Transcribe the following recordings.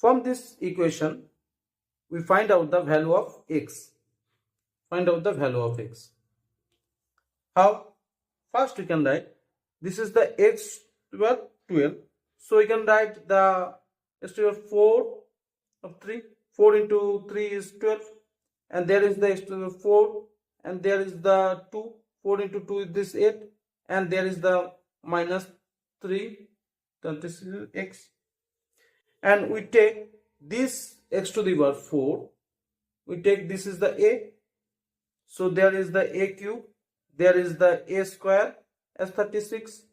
from this equation we find out the value of x. Find out the value of x. How? First we can write this is the x to the 12. So we can write the x to the 4 of 3. 4 into 3 is 12. And there is the x to the 4. And there is the 2. 4 into 2 is this 8. And there is the minus 3. Then this is x. And we take this x to the power 4. We take this is the a. So there is the a cube. There is the a square as 36.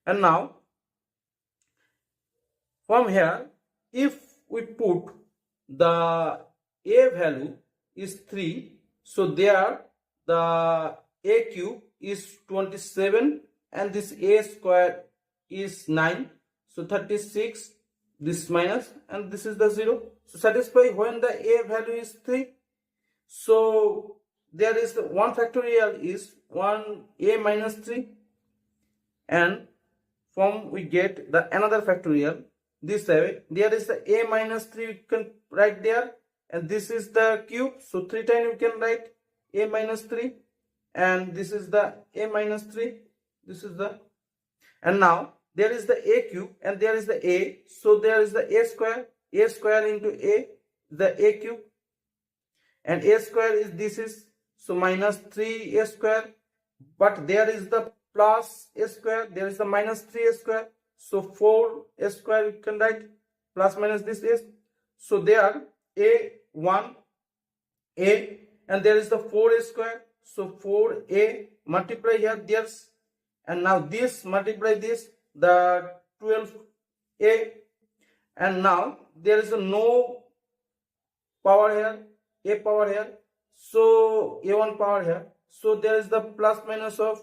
And now from here, if we put the a value is 3, so there the a cube is 27 and this a square is 9. So 36, this minus, and this is the 0. So satisfy when the a value is 3. So there is the 1 factorial is 1a minus 3. And from we get the another factorial this way. There is the a minus 3 you can write there. And this is the cube. So 3 times you can write a minus 3. And this is the a minus 3. This is the, and now there is the a cube and there is the a. So there is the a square. A square into a, the a cube. And a square is this is, so minus 3a square. But there is the plus a square. There is the minus 3a square. So 4a square you can write. Plus minus this is. So there a 1 a and there is the 4a square. So 4a multiply here there's, and now this multiply this, the 12a, and now there is a no power here, a power here, so a1 power here. So there is the plus minus of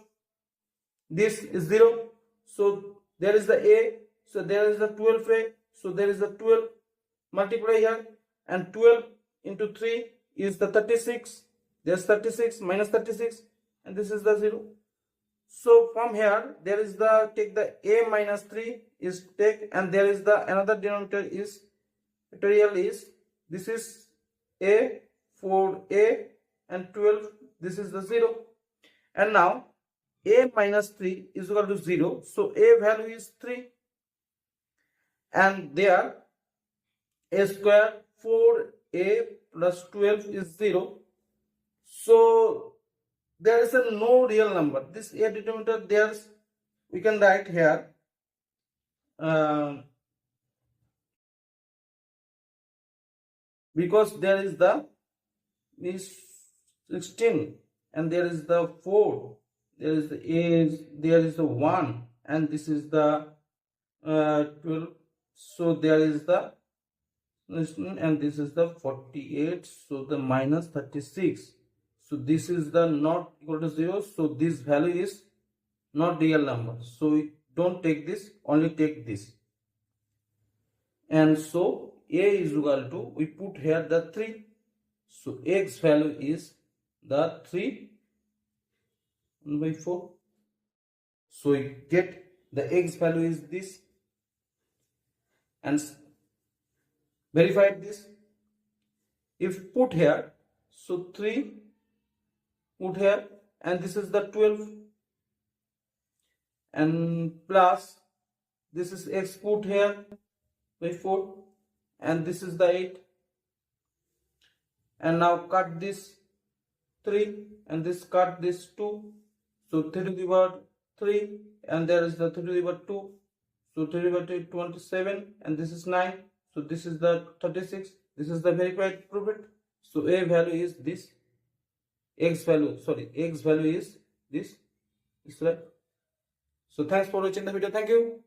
this is 0. So there is the a, so there is the 12a, so there is the 12 multiply here, and 12 into 3 is the 36. There's 36 minus 36, and this is the 0. So from here there is the take the a minus 3 is take, and there is the another denominator is factorial is this is a 4a and 12. This is the 0. And now a minus 3 is equal to 0. So a value is 3. And there a square 4a plus 12 is 0. So there is a no real number. This a denominator there's, we can write here because there is the is 16 and there is the 4, there is the a, there is the 1, and this is the 12. So there is the, and this is the 48. So the minus 36. So this is the not equal to 0. So this value is not real number. So we don't take this, only take this. And so a is equal to, we put here the 3. So x value is the 3 1 by 4. So we get the x value is this, and verify this. If put here, so 3 put here, and this is the 12, and plus this is x put here by 4, and this is the 8, and now cut this 3 and this cut this 2. So 3 to the power 3, and there is the 3 to the power 2. So 3 to the power 27, and this is 9. So this is the 36. This is the verified proof it. So a value is this. X value is this. It's right. So thanks for watching the video. Thank you.